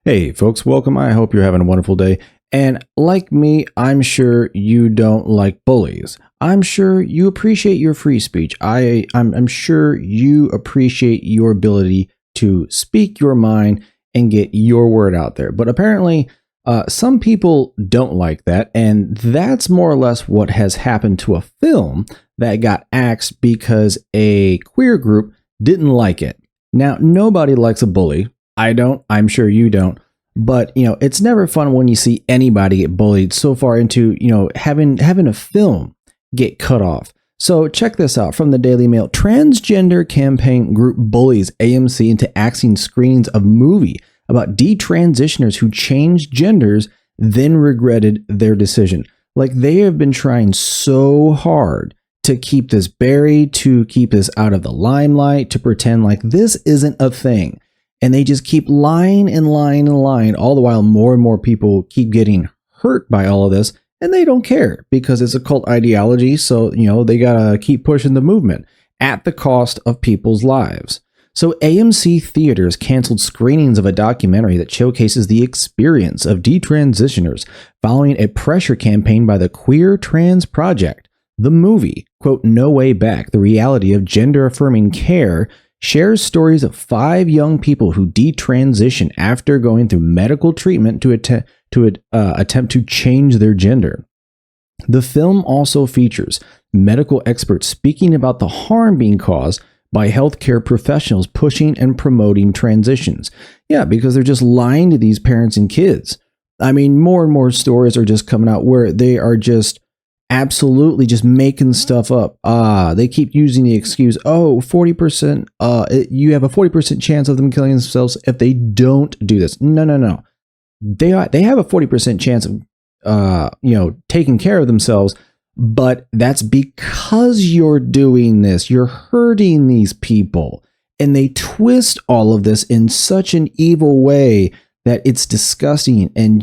Hey, folks, welcome. I hope you're having a wonderful day. And like me, I'm sure you don't like bullies. I'm sure you appreciate your free speech. I'm sure you appreciate your ability to speak your mind and get your word out there. But apparently, some people don't like that. And that's more or less what has happened to a film that got axed because a queer group didn't like it. Now, nobody likes a bully. I don't. I'm sure you don't. But, it's never fun when you see anybody get bullied so far into, having a film get cut off. So check this out from the Daily Mail. Transgender campaign group bullies AMC into axing screenings of movie about detransitioners who changed genders, then regretted their decision. Like, they have been trying so hard to keep this buried, to keep this out of the limelight, to pretend like this isn't a thing. And they just keep lying and lying and lying, all the while more and more people keep getting hurt by all of this. And they don't care because it's a cult ideology. So, they got to keep pushing the movement at the cost of people's lives. So AMC theaters canceled screenings of a documentary that showcases the experience of detransitioners following a pressure campaign by the Queer Trans Project. The movie, quote, No Way Back, the reality of gender-affirming care, shares stories of 5 young people who detransition after going through medical treatment to attempt to change their gender. The film also features medical experts speaking about the harm being caused by healthcare professionals pushing and promoting transitions. Yeah, because they're just lying to these parents and kids. I mean, more and more stories are just coming out where they are just absolutely just making stuff up. They keep using the excuse, 40%, you have a 40% chance of them killing themselves if they don't do this. No. They have a 40% chance of, taking care of themselves, but that's because you're doing this. You're hurting these people. And they twist all of this in such an evil way that it's disgusting and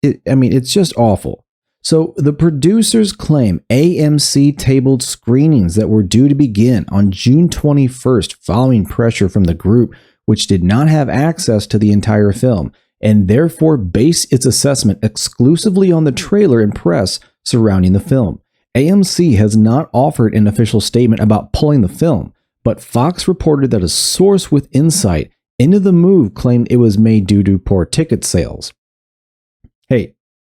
it's just awful. So the producers claim AMC tabled screenings that were due to begin on June 21st following pressure from the group, which did not have access to the entire film, and therefore based its assessment exclusively on the trailer and press surrounding the film. AMC has not offered an official statement about pulling the film, but Fox reported that a source with insight into the move claimed it was made due to poor ticket sales. Hey,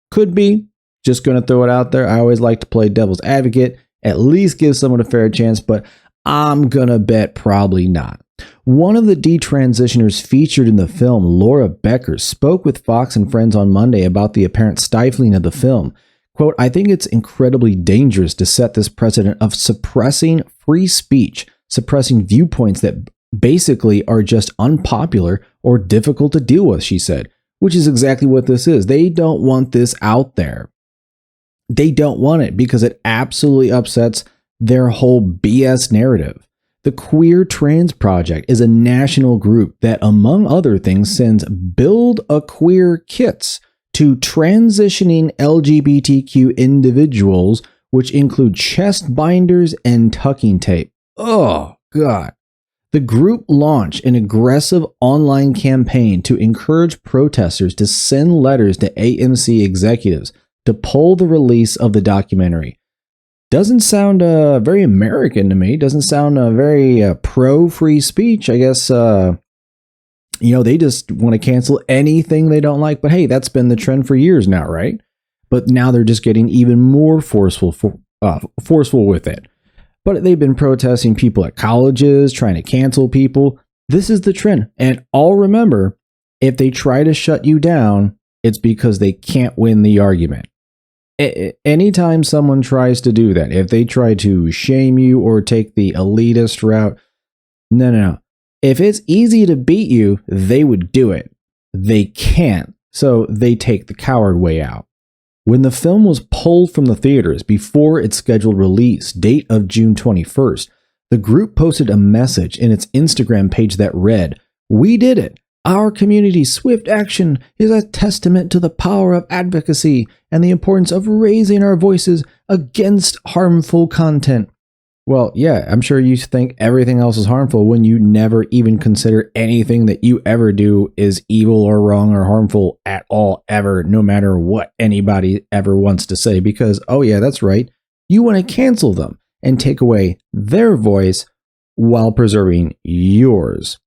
could be. Just going to throw it out there. I always like to play devil's advocate, at least give someone a fair chance, but I'm going to bet probably not. One of the detransitioners featured in the film, Laura Becker, spoke with Fox and Friends on Monday about the apparent stifling of the film. Quote, I think it's incredibly dangerous to set this precedent of suppressing free speech, suppressing viewpoints that basically are just unpopular or difficult to deal with, she said, which is exactly what this is. They don't want this out there. They don't want it because it absolutely upsets their whole BS narrative. The Queer Trans Project is a national group that, among other things, sends Build a Queer kits to transitioning LGBTQ individuals, which include chest binders and tucking tape. Oh, God. The group launched an aggressive online campaign to encourage protesters to send letters to AMC executives to pull the release of the documentary. Doesn't sound very American to me. Doesn't sound very pro-free speech. I guess, they just want to cancel anything they don't like. But hey, that's been the trend for years now, right? But now they're just getting even more forceful with it. But they've been protesting people at colleges, trying to cancel people. This is the trend. And all remember, if they try to shut you down, it's because they can't win the argument. Anytime someone tries to do that, if they try to shame you or take the elitist route, no. If it's easy to beat you, they would do it. They can't, so they take the coward way out. When the film was pulled from the theaters before its scheduled release date of June 21st, the group posted a message in its Instagram page that read, "We did it. Our community's swift action is a testament to the power of advocacy and the importance of raising our voices against harmful content. Well, yeah, I'm sure you think everything else is harmful when you never even consider anything that you ever do is evil or wrong or harmful at all, ever, no matter what anybody ever wants to say. Because, oh, yeah, that's right. You want to cancel them and take away their voice while preserving yours.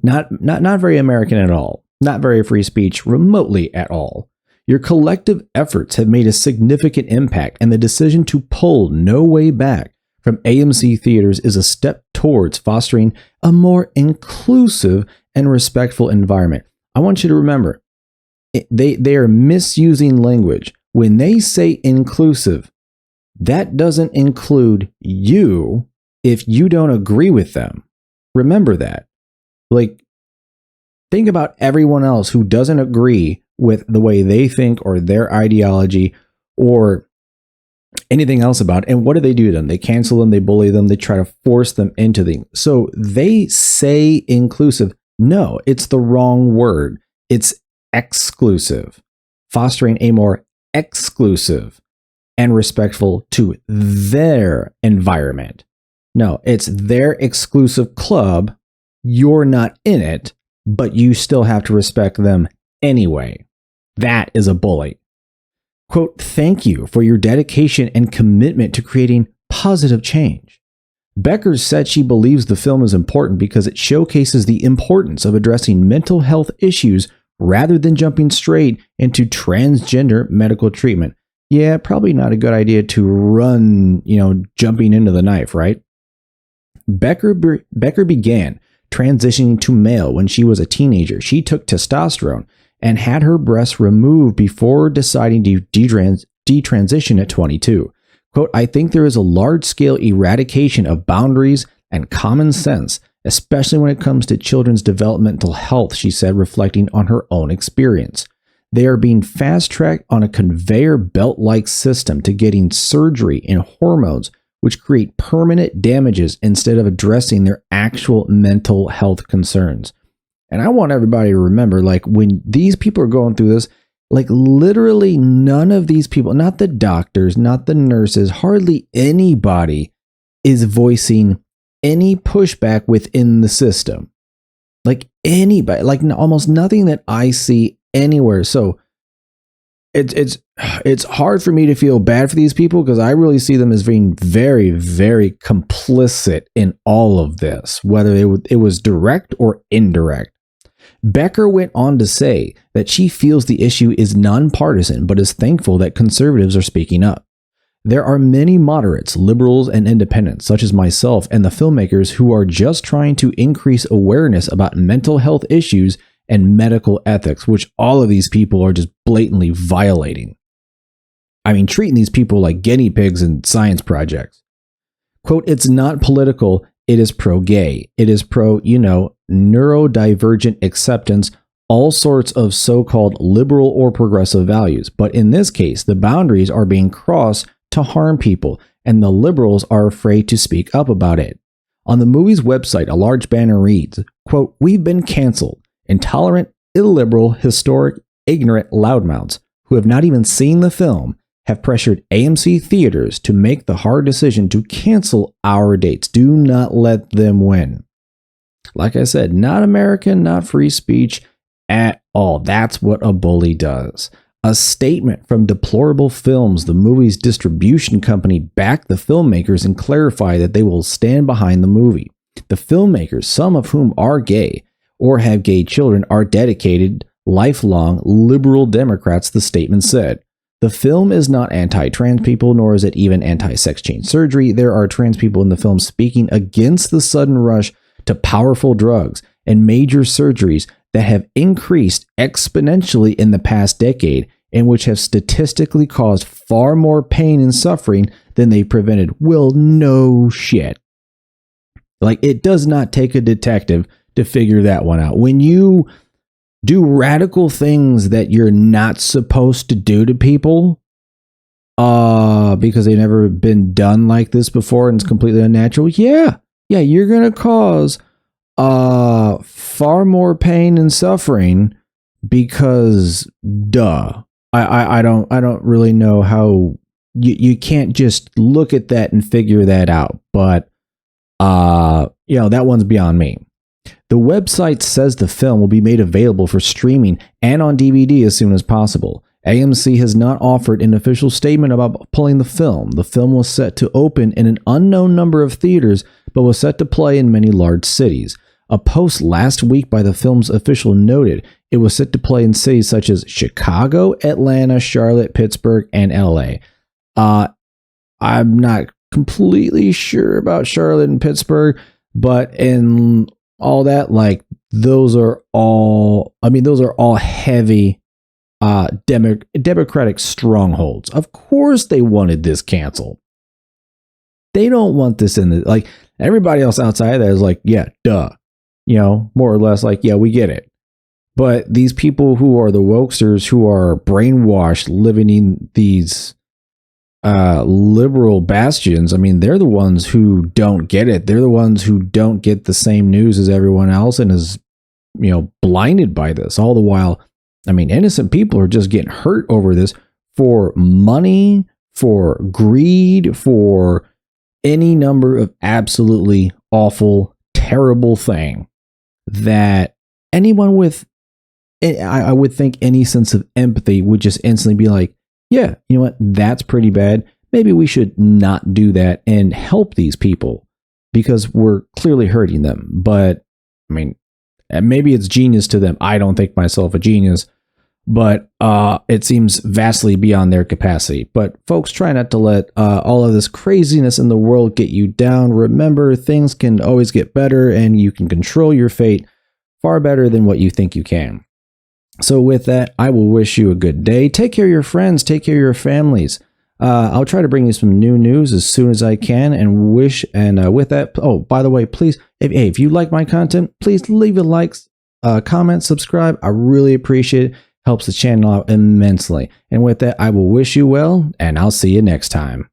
Not very American at all. Not very free speech remotely at all. Your collective efforts have made a significant impact, and the decision to pull No Way Back from AMC theaters is a step towards fostering a more inclusive and respectful environment. I want you to remember, they are misusing language. When they say inclusive, that doesn't include you if you don't agree with them. Remember that. Like, think about everyone else who doesn't agree with the way they think or their ideology or anything else about it. And what do they do to them? They cancel them, they bully them, they try to force them into things. So they say inclusive. No, it's the wrong word. It's exclusive, fostering a more exclusive and respectful to their environment. No, it's their exclusive club. You're not in it, but you still have to respect them anyway. That is a bully. Quote, thank you for your dedication and commitment to creating positive change. Becker said she believes the film is important because it showcases the importance of addressing mental health issues rather than jumping straight into transgender medical treatment. Yeah, probably not a good idea to run, jumping into the knife, right? Becker began transitioning to male when she was a teenager. She took testosterone and had her breasts removed before deciding to detransition at 22. Quote, I think there is a large-scale eradication of boundaries and common sense, especially when it comes to children's developmental health, she said, reflecting on her own experience. They are being fast-tracked on a conveyor belt-like system to getting surgery and hormones, which create permanent damages instead of addressing their actual mental health concerns. And I want everybody to remember, like, when these people are going through this, like, literally none of these people, not the doctors, not the nurses, hardly anybody is voicing any pushback within the system. Like, anybody, like, almost nothing that I see anywhere. So it's hard for me to feel bad for these people because I really see them as being very, very complicit in all of this, whether it was direct or indirect. Becker went on to say that she feels the issue is nonpartisan, but is thankful that conservatives are speaking up. There are many moderates, liberals, and independents, such as myself and the filmmakers, who are just trying to increase awareness about mental health issues and medical ethics, which all of these people are just blatantly violating. I mean, treating these people like guinea pigs in science projects. Quote, it's not political. It is pro-gay. It is neurodivergent acceptance, all sorts of so-called liberal or progressive values. But in this case, the boundaries are being crossed to harm people, and the liberals are afraid to speak up about it. On the movie's website, a large banner reads, quote, we've been canceled. Intolerant, illiberal, historic, ignorant loudmouths who have not even seen the film have pressured AMC theaters to make the hard decision to cancel our dates. Do not let them win. Like I said, not American, not free speech at all. That's what a bully does. A statement from Deplorable Films, the movie's distribution company, backed the filmmakers and clarified that they will stand behind the movie. The filmmakers, some of whom are gay or have gay children, are dedicated, lifelong liberal Democrats, the statement said. The film is not anti-trans people, nor is it even anti-sex change surgery. There are trans people in the film speaking against the sudden rush to powerful drugs and major surgeries that have increased exponentially in the past decade and which have statistically caused far more pain and suffering than they prevented. Well, no shit. Like, it does not take a detective to figure that one out. When you do radical things that you're not supposed to do to people, because they've never been done like this before and it's completely unnatural, yeah, you're gonna cause far more pain and suffering because duh. I don't really know how you can't just look at that and figure that out. But that one's beyond me. The website says the film will be made available for streaming and on DVD as soon as possible. AMC has not offered an official statement about pulling the film. The film was set to open in an unknown number of theaters, but was set to play in many large cities. A post last week by the film's official noted it was set to play in cities such as Chicago, Atlanta, Charlotte, Pittsburgh, and LA. I'm not completely sure about Charlotte and Pittsburgh, but in all that, like, those are all heavy Democratic strongholds. Of course they wanted this canceled. They don't want this in the, like, everybody else outside of that is like, yeah, duh. More or less like, yeah, we get it. But these people who are the wokesters, who are brainwashed, living in these liberal bastions, I mean, they're the ones who don't get it. They're the ones who don't get the same news as everyone else and is, blinded by this. All the while, I mean, innocent people are just getting hurt over this for money, for greed, for any number of absolutely awful, terrible thing that anyone with, I would think, any sense of empathy would just instantly be like, yeah, you know what? That's pretty bad. Maybe we should not do that and help these people because we're clearly hurting them. But I mean, maybe it's genius to them. I don't think myself a genius, but it seems vastly beyond their capacity. But folks, try not to let all of this craziness in the world get you down. Remember, things can always get better, and you can control your fate far better than what you think you can. So with that, I will wish you a good day. Take care of your friends. Take care of your families. I'll try to bring you some new news as soon as I can, and with that, oh, by the way, please, if you like my content, please leave a like, comment, subscribe. I really appreciate it. Helps the channel out immensely. And with that, I will wish you well, and I'll see you next time.